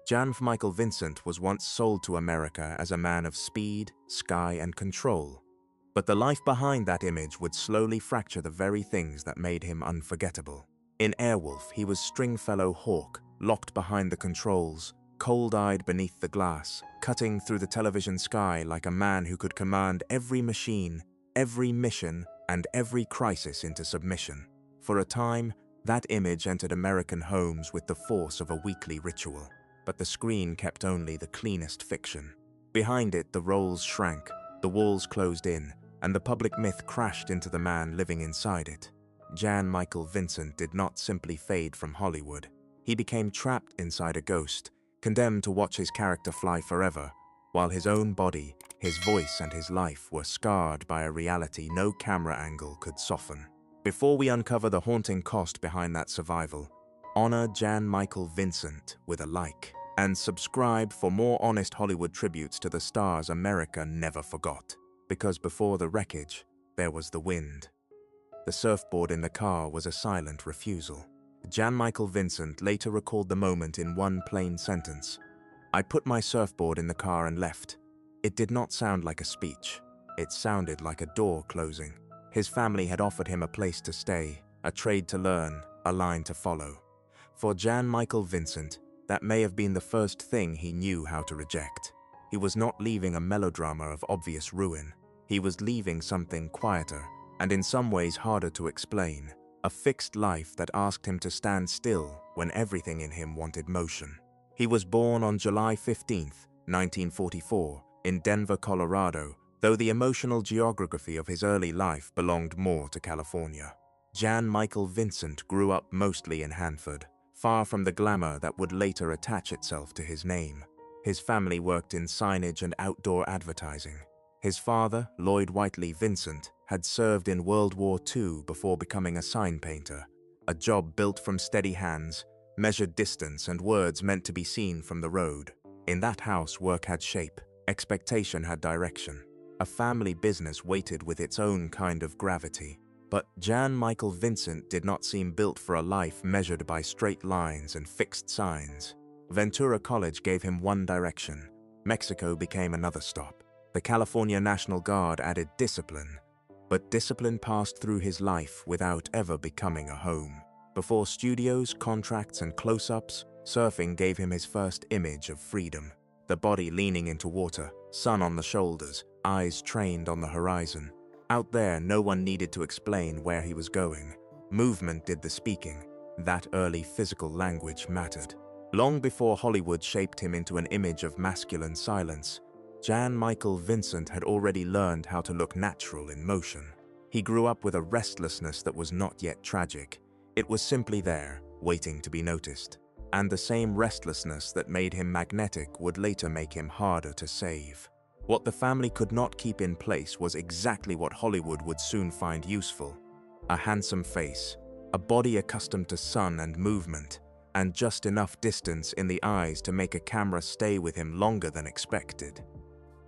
Jan Michael Vincent was once sold to America as a man of speed, sky, and control. But the life behind that image would slowly fracture the very things that made him unforgettable. In Airwolf, he was Stringfellow Hawke, locked behind the controls, cold-eyed beneath the glass, cutting through the television sky like a man who could command every machine, every mission, and every crisis into submission. For a time, that image entered American homes with the force of a weekly ritual. But the screen kept only the cleanest fiction. Behind it, the roles shrank, the walls closed in, and the public myth crashed into the man living inside it. Jan Michael Vincent did not simply fade from Hollywood. He became trapped inside a ghost, condemned to watch his character fly forever, while his own body, his voice, and his life were scarred by a reality no camera angle could soften. Before we uncover the haunting cost behind that survival, honor Jan Michael Vincent with a like, and subscribe for more honest Hollywood tributes to the stars America never forgot. Because before the wreckage, there was the wind. The surfboard in the car was a silent refusal. Jan Michael Vincent later recalled the moment in one plain sentence. "I put my surfboard in the car and left." It did not sound like a speech. It sounded like a door closing. His family had offered him a place to stay, a trade to learn, a line to follow. For Jan Michael Vincent, that may have been the first thing he knew how to reject. He was not leaving a melodrama of obvious ruin. He was leaving something quieter, and in some ways harder to explain. A fixed life that asked him to stand still when everything in him wanted motion. He was born on July 15, 1944, in Denver, Colorado, though the emotional geography of his early life belonged more to California. Jan Michael Vincent grew up mostly in Hanford, far from the glamour that would later attach itself to his name. His family worked in signage and outdoor advertising. His father, Lloyd Whiteley Vincent, had served in World War II before becoming a sign painter, a job built from steady hands, measured distance, and words meant to be seen from the road. In that house, work had shape, expectation had direction. A family business waited with its own kind of gravity. But Jan Michael Vincent did not seem built for a life measured by straight lines and fixed signs. Ventura College gave him one direction. Mexico became another stop. The California National Guard added discipline. But discipline passed through his life without ever becoming a home. Before studios, contracts, and close-ups, surfing gave him his first image of freedom. The body leaning into water, sun on the shoulders, eyes trained on the horizon. Out there, no one needed to explain where he was going. Movement did the speaking. That early physical language mattered. Long before Hollywood shaped him into an image of masculine silence, Jan Michael Vincent had already learned how to look natural in motion. He grew up with a restlessness that was not yet tragic. It was simply there, waiting to be noticed. And the same restlessness that made him magnetic would later make him harder to save. What the family could not keep in place was exactly what Hollywood would soon find useful. A handsome face, a body accustomed to sun and movement, and just enough distance in the eyes to make a camera stay with him longer than expected.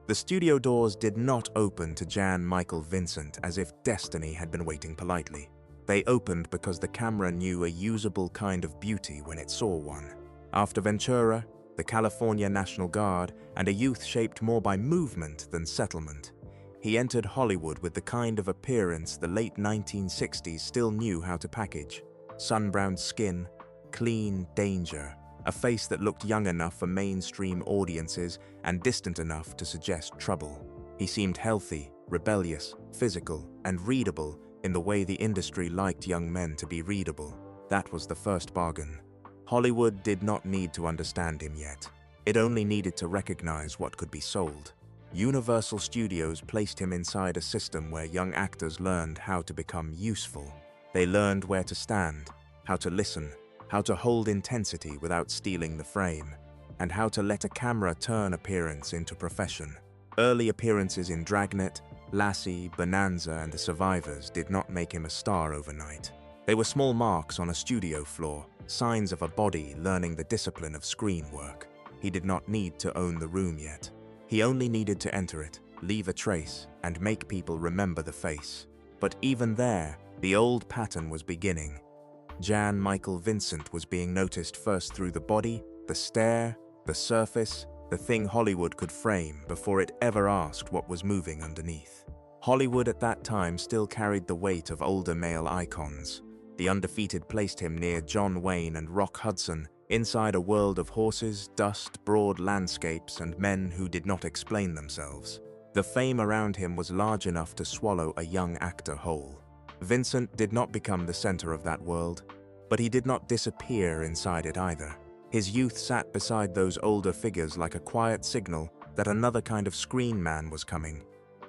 The studio doors did not open to Jan Michael Vincent as if destiny had been waiting politely. They opened because the camera knew a usable kind of beauty when it saw one. After Ventura, the California National Guard, and a youth shaped more by movement than settlement, he entered Hollywood with the kind of appearance the late 1960s still knew how to package. Sun-browned skin, clean danger, a face that looked young enough for mainstream audiences and distant enough to suggest trouble. He seemed healthy, rebellious, physical, and readable in the way the industry liked young men to be readable. That was the first bargain. Hollywood did not need to understand him yet. It only needed to recognize what could be sold. Universal Studios placed him inside a system where young actors learned how to become useful. They learned where to stand, how to listen, how to hold intensity without stealing the frame, and how to let a camera turn appearance into profession. Early appearances in Dragnet, Lassie, Bonanza, and The Survivors did not make him a star overnight. They were small marks on a studio floor, signs of a body learning the discipline of screen work. He did not need to own the room yet. He only needed to enter it, leave a trace, and make people remember the face. But even there, the old pattern was beginning. Jan Michael Vincent was being noticed first through the body, the stare, The surface, the thing Hollywood could frame before it ever asked what was moving underneath. Hollywood at that time still carried the weight of older male icons. The Undefeated placed him near John Wayne and Rock Hudson, inside a world of horses, dust, broad landscapes, and men who did not explain themselves. The fame around him was large enough to swallow a young actor whole. Vincent did not become the center of that world, but he did not disappear inside it either. His youth sat beside those older figures like a quiet signal that another kind of screen man was coming.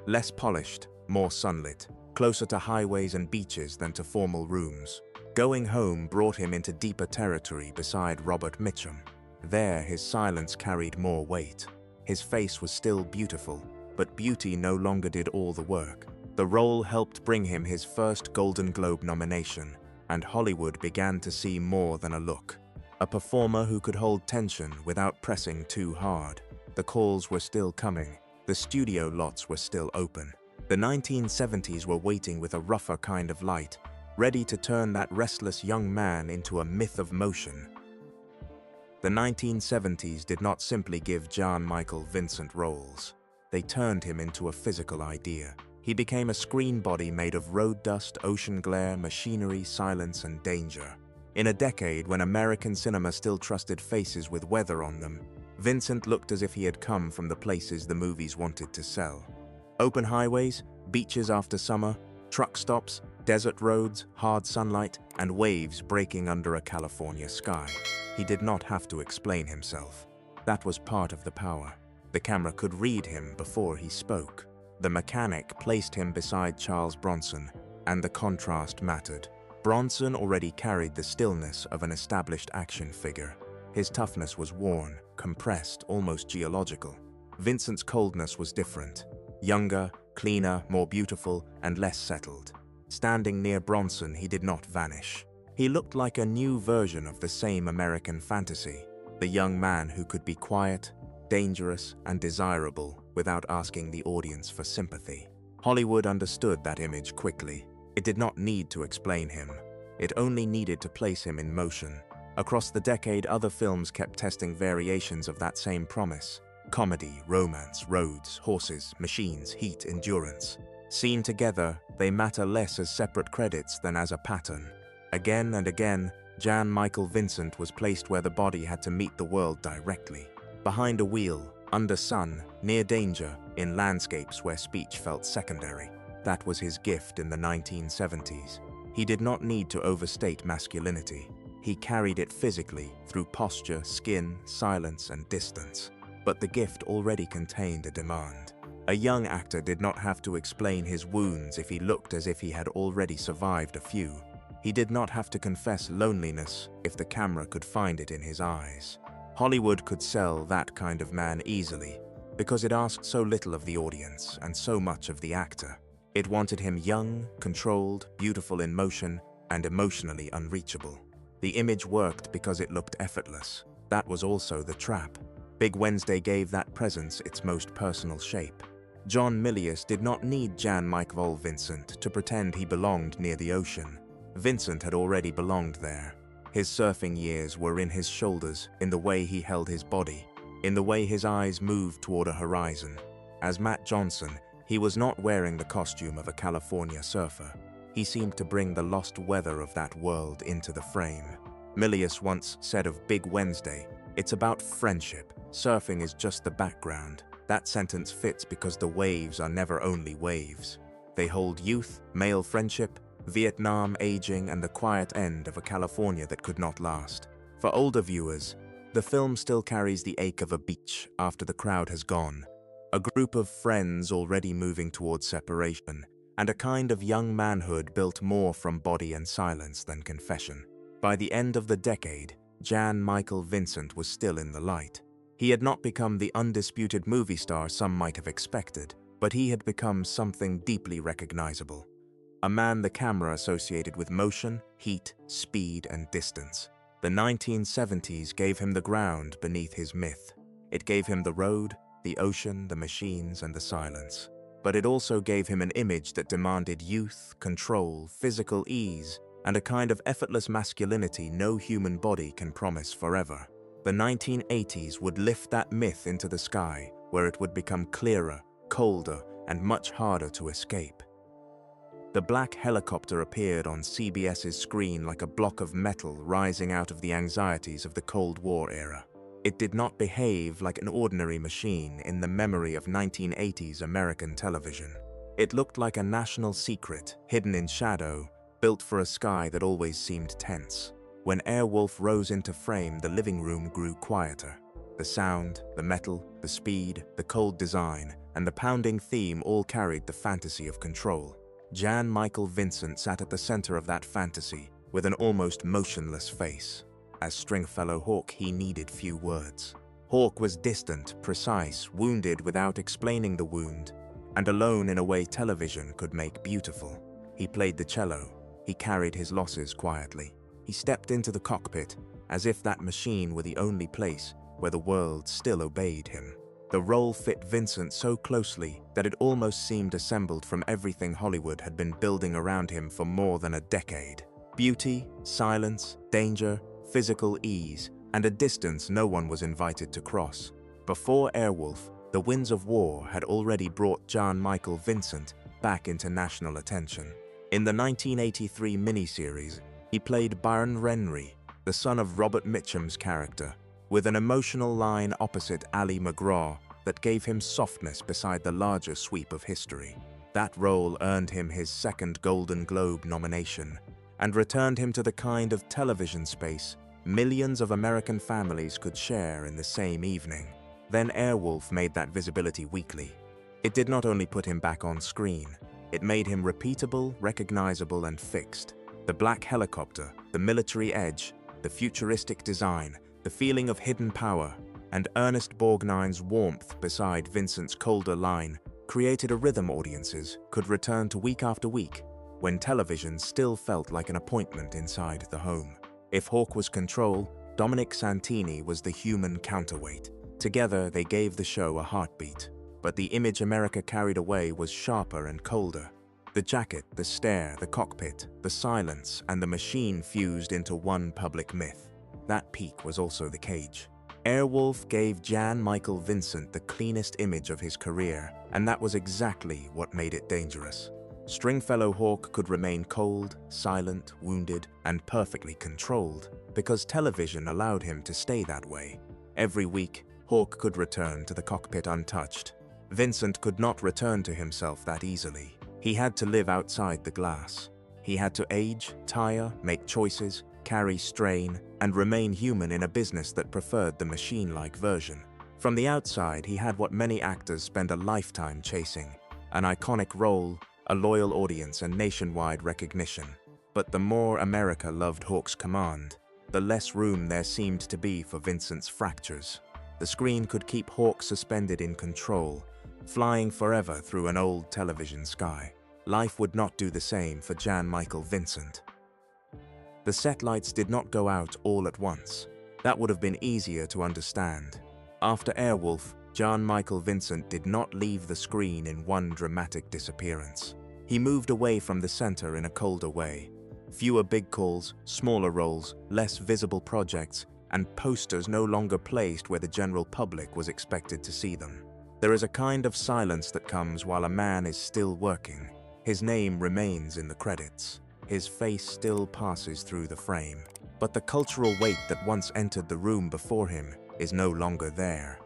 Less polished, more sunlit, closer to highways and beaches than to formal rooms. Going home brought him into deeper territory beside Robert Mitchum. There, his silence carried more weight. His face was still beautiful, but beauty no longer did all the work. The role helped bring him his first Golden Globe nomination, and Hollywood began to see more than a look. A performer who could hold tension without pressing too hard. The calls were still coming. The studio lots were still open. The 1970s were waiting with a rougher kind of light, ready to turn that restless young man into a myth of motion. The 1970s did not simply give Jan Michael Vincent roles. They turned him into a physical idea. He became a screen body made of road dust, ocean glare, machinery, silence, and danger. In a decade when American cinema still trusted faces with weather on them, Vincent looked as if he had come from the places the movies wanted to sell. Open highways, beaches after summer, truck stops, desert roads, hard sunlight, and waves breaking under a California sky. He did not have to explain himself. That was part of the power. The camera could read him before he spoke. The mechanic placed him beside Charles Bronson, and the contrast mattered. Bronson already carried the stillness of an established action figure. His toughness was worn, compressed, almost geological. Vincent's coldness was different. Younger, cleaner, more beautiful, and less settled. Standing near Bronson, he did not vanish. He looked like a new version of the same American fantasy, the young man who could be quiet, dangerous, and desirable without asking the audience for sympathy. Hollywood understood that image quickly. It did not need to explain him. It only needed to place him in motion. Across the decade, other films kept testing variations of that same promise. Comedy, romance, roads, horses, machines, heat, endurance. Seen together, they matter less as separate credits than as a pattern. Again and again, Jan Michael Vincent was placed where the body had to meet the world directly. Behind a wheel, under sun, near danger, in landscapes where speech felt secondary. That was his gift in the 1970s. He did not need to overstate masculinity. He carried it physically through posture, skin, silence, and distance. But the gift already contained a demand. A young actor did not have to explain his wounds if he looked as if he had already survived a few. He did not have to confess loneliness if the camera could find it in his eyes. Hollywood could sell that kind of man easily because it asked so little of the audience and so much of the actor. It wanted him young, controlled, beautiful in motion, and emotionally unreachable. The image worked because it looked effortless. That was also the trap. Big Wednesday gave that presence its most personal shape. John Milius did not need Jan Michael Vincent to pretend he belonged near the ocean. Vincent had already belonged there. His surfing years were in his shoulders, in the way he held his body, in the way his eyes moved toward a horizon. As Matt Johnson, he was not wearing the costume of a California surfer. He seemed to bring the lost weather of that world into the frame. Milius once said of Big Wednesday, "It's about friendship. Surfing is just the background." That sentence fits because the waves are never only waves. They hold youth, male friendship, Vietnam, aging, and the quiet end of a California that could not last. For older viewers, the film still carries the ache of a beach after the crowd has gone. A group of friends already moving towards separation, and a kind of young manhood built more from body and silence than confession. By the end of the decade, Jan Michael Vincent was still in the light. He had not become the undisputed movie star some might have expected, but he had become something deeply recognizable. A man the camera associated with motion, heat, speed, and distance. The 1970s gave him the ground beneath his myth. It gave him the road, the ocean, the machines, and the silence. But it also gave him an image that demanded youth, control, physical ease, and a kind of effortless masculinity no human body can promise forever. The 1980s would lift that myth into the sky, where it would become clearer, colder, and much harder to escape. The black helicopter appeared on CBS's screen like a block of metal rising out of the anxieties of the Cold War era. It did not behave like an ordinary machine in the memory of 1980s American television. It looked like a national secret, hidden in shadow, built for a sky that always seemed tense. When Airwolf rose into frame, the living room grew quieter. The sound, the metal, the speed, the cold design, and the pounding theme all carried the fantasy of control. Jan Michael Vincent sat at the center of that fantasy, with an almost motionless face. As Stringfellow Hawke, he needed few words. Hawke was distant, precise, wounded without explaining the wound, and alone in a way television could make beautiful. He played the cello. He carried his losses quietly. He stepped into the cockpit, as if that machine were the only place where the world still obeyed him. The role fit Vincent so closely that it almost seemed assembled from everything Hollywood had been building around him for more than a decade. Beauty, silence, danger, physical ease, and a distance no one was invited to cross. Before Airwolf, the winds of war had already brought Jan Michael Vincent back into national attention. In the 1983 miniseries, he played Byron Renry, the son of Robert Mitchum's character, with an emotional line opposite Ali McGraw that gave him softness beside the larger sweep of history. That role earned him his second Golden Globe nomination and returned him to the kind of television space millions of American families could share in the same evening. Then Airwolf made that visibility weekly. It did not only put him back on screen, it made him repeatable, recognizable, and fixed. The black helicopter, the military edge, the futuristic design, the feeling of hidden power, and Ernest Borgnine's warmth beside Vincent's colder line created a rhythm audiences could return to week after week, when television still felt like an appointment inside the home. If Hawke was control, Dominic Santini was the human counterweight. Together, they gave the show a heartbeat. But the image America carried away was sharper and colder. The jacket, the stare, the cockpit, the silence, and the machine fused into one public myth. That peak was also the cage. Airwolf gave Jan Michael Vincent the cleanest image of his career, and that was exactly what made it dangerous. Stringfellow Hawke could remain cold, silent, wounded, and perfectly controlled because television allowed him to stay that way. Every week, Hawke could return to the cockpit untouched. Vincent could not return to himself that easily. He had to live outside the glass. He had to age, tire, make choices, carry strain, and remain human in a business that preferred the machine-like version. From the outside, he had what many actors spend a lifetime chasing: an iconic role, a loyal audience, and nationwide recognition. But the more America loved Hawke's command, the less room there seemed to be for Vincent's fractures. The screen could keep Hawke suspended in control, flying forever through an old television sky. Life would not do the same for Jan Michael Vincent. The set lights did not go out all at once. That would have been easier to understand. After Airwolf, Jan Michael Vincent did not leave the screen in one dramatic disappearance. He moved away from the center in a colder way. Fewer big calls, smaller roles, less visible projects, and posters no longer placed where the general public was expected to see them. There is a kind of silence that comes while a man is still working. His name remains in the credits. His face still passes through the frame. But the cultural weight that once entered the room before him is no longer there.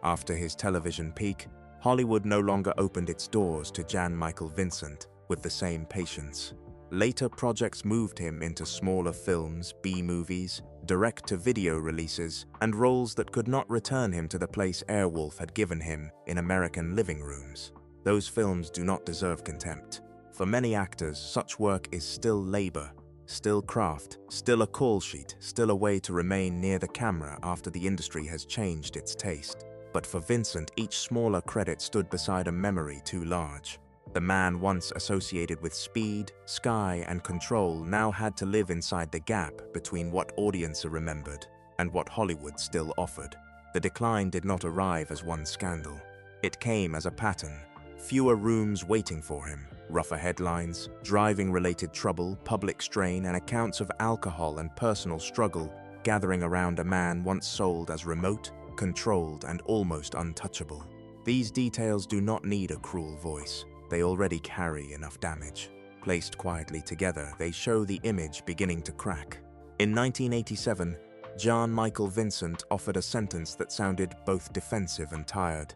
After his television peak, Hollywood no longer opened its doors to Jan Michael Vincent with the same patience. Later projects moved him into smaller films, B-movies, direct-to-video releases, and roles that could not return him to the place Airwolf had given him in American living rooms. Those films do not deserve contempt. For many actors, such work is still labor, still craft, still a call sheet, still a way to remain near the camera after the industry has changed its taste. But for Vincent, each smaller credit stood beside a memory too large. The man once associated with speed, sky, and control now had to live inside the gap between what audiences remembered and what Hollywood still offered. The decline did not arrive as one scandal. It came as a pattern. Fewer rooms waiting for him, rougher headlines, driving-related trouble, public strain, and accounts of alcohol and personal struggle gathering around a man once sold as remote, controlled, and almost untouchable. These details do not need a cruel voice. They already carry enough damage. Placed quietly together, they show the image beginning to crack. In 1987, Jan Michael Vincent offered a sentence that sounded both defensive and tired.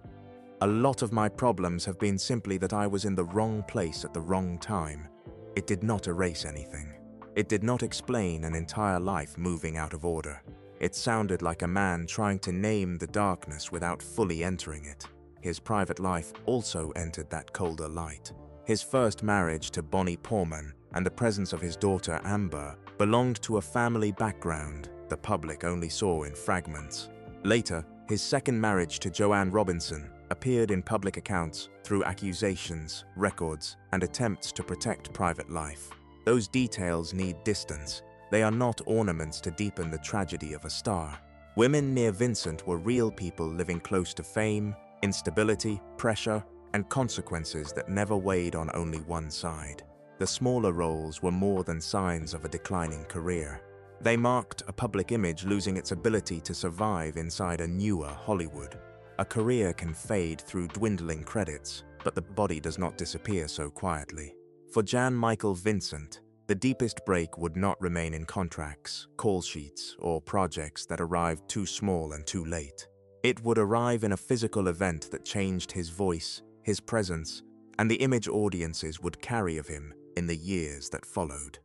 "A lot of my problems have been simply that I was in the wrong place at the wrong time." It did not erase anything. It did not explain an entire life moving out of order. It sounded like a man trying to name the darkness without fully entering it. His private life also entered that colder light. His first marriage to Bonnie Poorman and the presence of his daughter Amber belonged to a family background the public only saw in fragments. Later, his second marriage to Joanne Robinson appeared in public accounts through accusations, records, and attempts to protect private life. Those details need distance. They are not ornaments to deepen the tragedy of a star. Women near Vincent were real people living close to fame, instability, pressure, and consequences that never weighed on only one side. The smaller roles were more than signs of a declining career. They marked a public image losing its ability to survive inside a newer Hollywood. A career can fade through dwindling credits, but the body does not disappear so quietly. For Jan Michael Vincent, the deepest break would not remain in contracts, call sheets, or projects that arrived too small and too late. It would arrive in a physical event that changed his voice, his presence, and the image audiences would carry of him in the years that followed.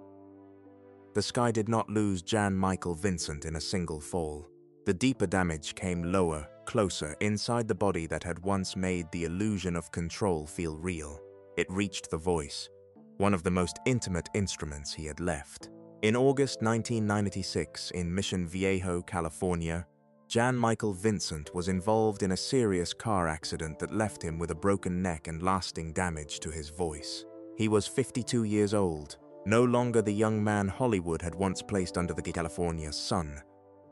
The sky did not lose Jan Michael Vincent in a single fall. The deeper damage came lower, closer, inside the body that had once made the illusion of control feel real. It reached the voice, one of the most intimate instruments he had left. In August 1996, in Mission Viejo, California, Jan Michael Vincent was involved in a serious car accident that left him with a broken neck and lasting damage to his voice. He was 52 years old, no longer the young man Hollywood had once placed under the California sun,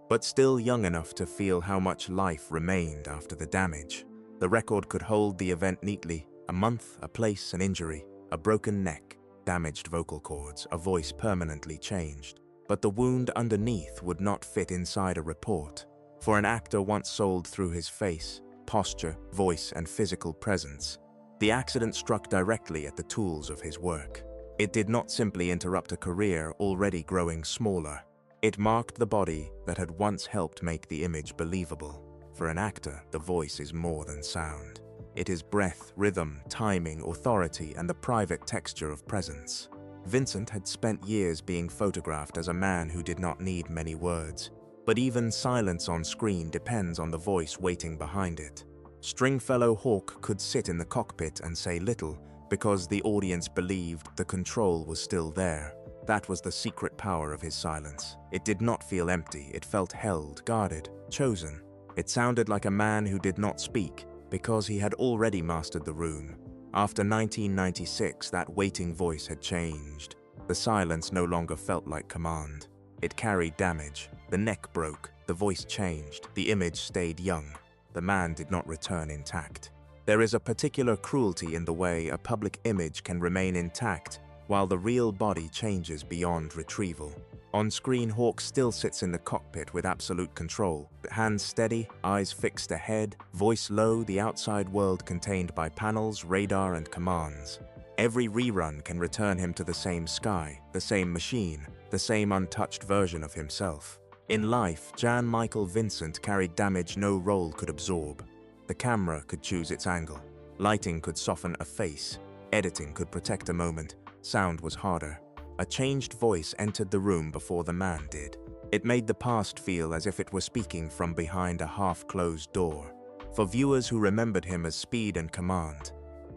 but still young enough to feel how much life remained after the damage. The record could hold the event neatly: a month, a place, an injury, a broken neck, damaged vocal cords, a voice permanently changed. But the wound underneath would not fit inside a report. For an actor once sold through his face, posture, voice, and physical presence, the accident struck directly at the tools of his work. It did not simply interrupt a career already growing smaller. It marked the body that had once helped make the image believable. For an actor, the voice is more than sound. It is breath, rhythm, timing, authority, and the private texture of presence. Vincent had spent years being photographed as a man who did not need many words. But even silence on screen depends on the voice waiting behind it. Stringfellow Hawke could sit in the cockpit and say little because the audience believed the control was still there. That was the secret power of his silence. It did not feel empty, it felt held, guarded, chosen. It sounded like a man who did not speak because he had already mastered the room. After 1996, that waiting voice had changed. The silence no longer felt like command. It carried damage. The neck broke, the voice changed, the image stayed young. The man did not return intact. There is a particular cruelty in the way a public image can remain intact while the real body changes beyond retrieval. On screen, Hawke still sits in the cockpit with absolute control, hands steady, eyes fixed ahead, voice low, the outside world contained by panels, radar, and commands. Every rerun can return him to the same sky, the same machine, the same untouched version of himself. In life, Jan Michael Vincent carried damage no role could absorb. The camera could choose its angle. Lighting could soften a face. Editing could protect a moment. Sound was harder. A changed voice entered the room before the man did. It made the past feel as if it were speaking from behind a half-closed door. For viewers who remembered him as speed and command,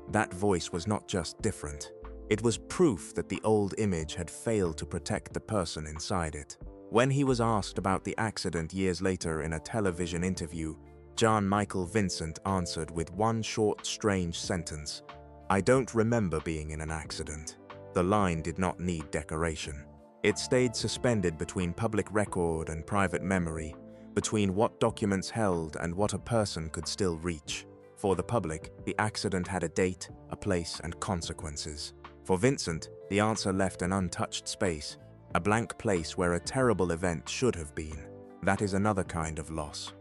that voice was not just different. It was proof that the old image had failed to protect the person inside it. When he was asked about the accident years later in a television interview, Jan Michael Vincent answered with one short, strange sentence: "I don't remember being in an accident." The line did not need decoration. It stayed suspended between public record and private memory, between what documents held and what a person could still reach. For the public, the accident had a date, a place, and consequences. For Vincent, the answer left an untouched space, a blank place where a terrible event should have been. That is another kind of loss.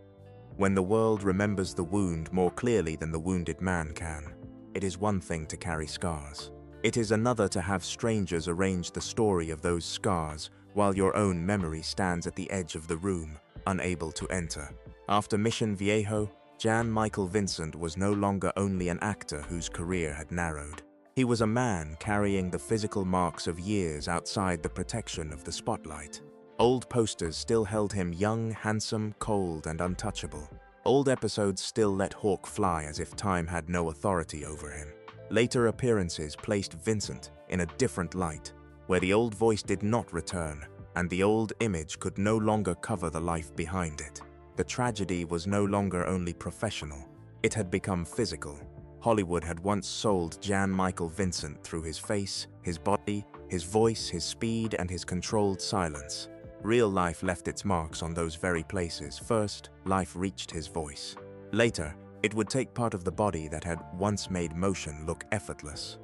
When the world remembers the wound more clearly than the wounded man can, it is one thing to carry scars. It is another to have strangers arrange the story of those scars while your own memory stands at the edge of the room, unable to enter. After Mission Viejo, Jan Michael Vincent was no longer only an actor whose career had narrowed. He was a man carrying the physical marks of years outside the protection of the spotlight. Old posters still held him young, handsome, cold, and untouchable. Old episodes still let Hawke fly as if time had no authority over him. Later appearances placed Vincent in a different light, where the old voice did not return, and the old image could no longer cover the life behind it. The tragedy was no longer only professional, it had become physical. Hollywood had once sold Jan Michael Vincent through his face, his body, his voice, his speed, and his controlled silence. Real life left its marks on those very places. First, life reached his voice. Later, it would take part of the body that had once made motion look effortless.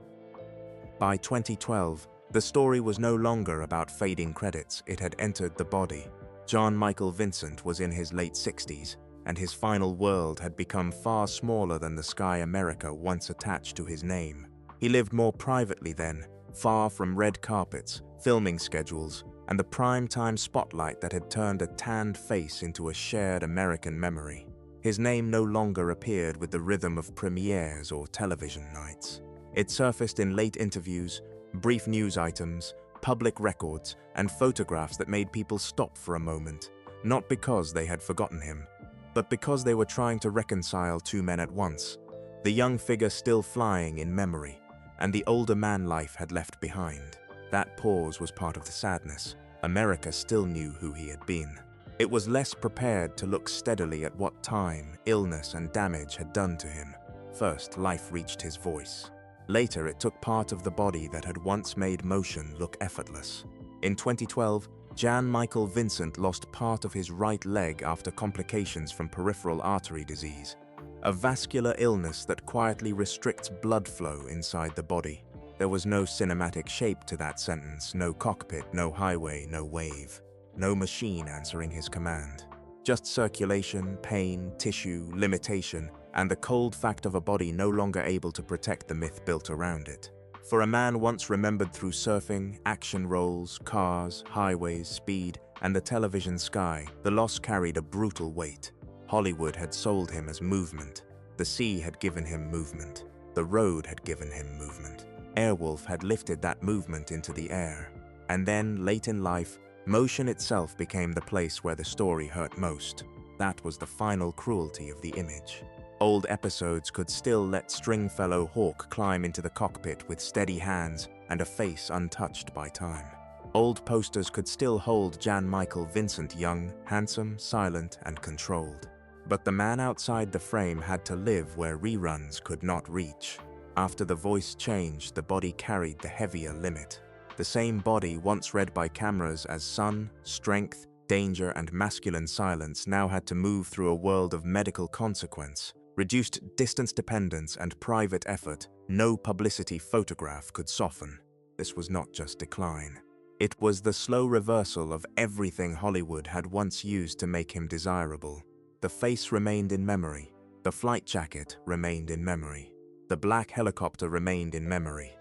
By 2012, the story was no longer about fading credits, it had entered the body. Jan Michael Vincent was in his late 60s, and his final world had become far smaller than the sky America once attached to his name. He lived more privately then, far from red carpets, filming schedules, and the prime-time spotlight that had turned a tanned face into a shared American memory. His name no longer appeared with the rhythm of premieres or television nights. It surfaced in late interviews, brief news items, public records, and photographs that made people stop for a moment, not because they had forgotten him, but because they were trying to reconcile two men at once, the young figure still flying in memory, and the older man life had left behind. That pause was part of the sadness. America still knew who he had been. It was less prepared to look steadily at what time, illness, and damage had done to him. First, life reached his voice. Later, it took part of the body that had once made motion look effortless. In 2012, Jan Michael Vincent lost part of his right leg after complications from peripheral artery disease, a vascular illness that quietly restricts blood flow inside the body. There was no cinematic shape to that sentence, no cockpit, no highway, no wave, no machine answering his command. Just circulation, pain, tissue, limitation, and the cold fact of a body no longer able to protect the myth built around it. For a man once remembered through surfing, action roles, cars, highways, speed, and the television sky, the loss carried a brutal weight. Hollywood had sold him as movement. The sea had given him movement. The road had given him movement. Airwolf had lifted that movement into the air. And then, late in life, motion itself became the place where the story hurt most. That was the final cruelty of the image. Old episodes could still let Stringfellow Hawke climb into the cockpit with steady hands and a face untouched by time. Old posters could still hold Jan Michael Vincent young, handsome, silent, and controlled. But the man outside the frame had to live where reruns could not reach. After the voice changed, the body carried the heavier limit. The same body once read by cameras as sun, strength, danger, and masculine silence now had to move through a world of medical consequence, reduced distance dependence, and private effort no publicity photograph could soften. This was not just decline. It was the slow reversal of everything Hollywood had once used to make him desirable. The face remained in memory. The flight jacket remained in memory. The black helicopter remained in memory.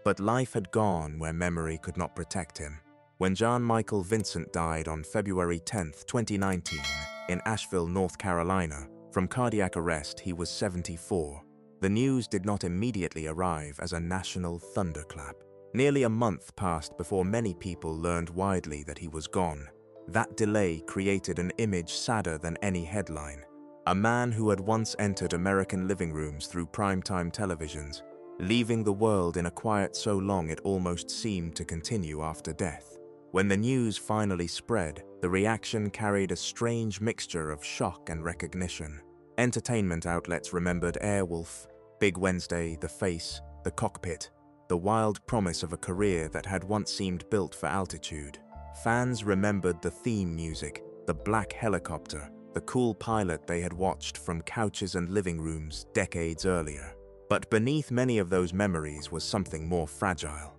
But life had gone where memory could not protect him. When Jan Michael Vincent died on February 10, 2019, in Asheville, North Carolina, from cardiac arrest, he was 74. The news did not immediately arrive as a national thunderclap. Nearly a month passed before many people learned widely that he was gone. That delay created an image sadder than any headline. A man who had once entered American living rooms through primetime televisions, leaving the world in a quiet so long it almost seemed to continue after death. When the news finally spread, the reaction carried a strange mixture of shock and recognition. Entertainment outlets remembered Airwolf, Big Wednesday, The Face, The Cockpit, the wild promise of a career that had once seemed built for altitude. Fans remembered the theme music, the black helicopter, the cool pilot they had watched from couches and living rooms decades earlier. But beneath many of those memories was something more fragile.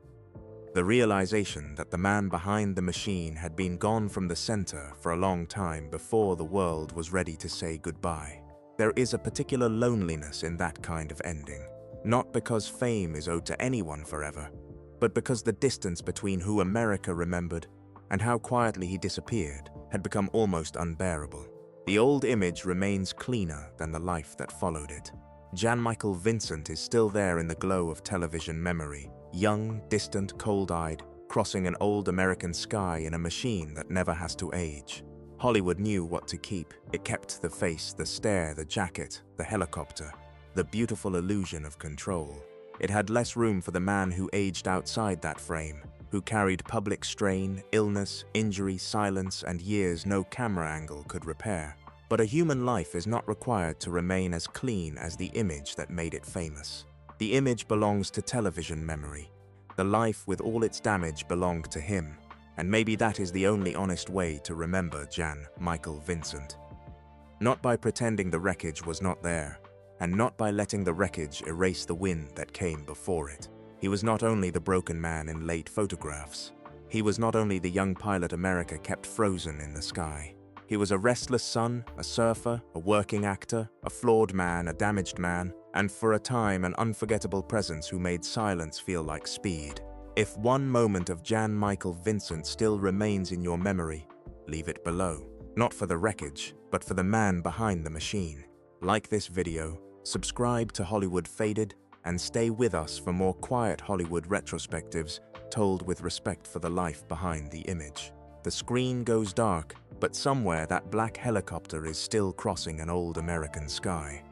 The realization that the man behind the machine had been gone from the center for a long time before the world was ready to say goodbye. There is a particular loneliness in that kind of ending, not because fame is owed to anyone forever, but because the distance between who America remembered and how quietly he disappeared had become almost unbearable. The old image remains cleaner than the life that followed it. Jan-Michael Vincent is still there in the glow of television memory, young, distant, cold-eyed, crossing an old American sky in a machine that never has to age. Hollywood knew what to keep. It kept the face, the stare, the jacket, the helicopter, the beautiful illusion of control. It had less room for the man who aged outside that frame, who carried public strain, illness, injury, silence, and years no camera angle could repair. But a human life is not required to remain as clean as the image that made it famous. The image belongs to television memory. The life with all its damage belonged to him, and maybe that is the only honest way to remember Jan-Michael Vincent. Not by pretending the wreckage was not there, and not by letting the wreckage erase the wind that came before it. He was not only the broken man in late photographs. He was not only the young pilot America kept frozen in the sky. He was a restless son, a surfer, a working actor, a flawed man, a damaged man, and for a time an unforgettable presence who made silence feel like speed. If one moment of Jan-Michael Vincent still remains in your memory, leave it below. Not for the wreckage, but for the man behind the machine. Like this video, subscribe to Hollywood Faded, and stay with us for more quiet Hollywood retrospectives told with respect for the life behind the image. The screen goes dark, but somewhere that black helicopter is still crossing an old American sky.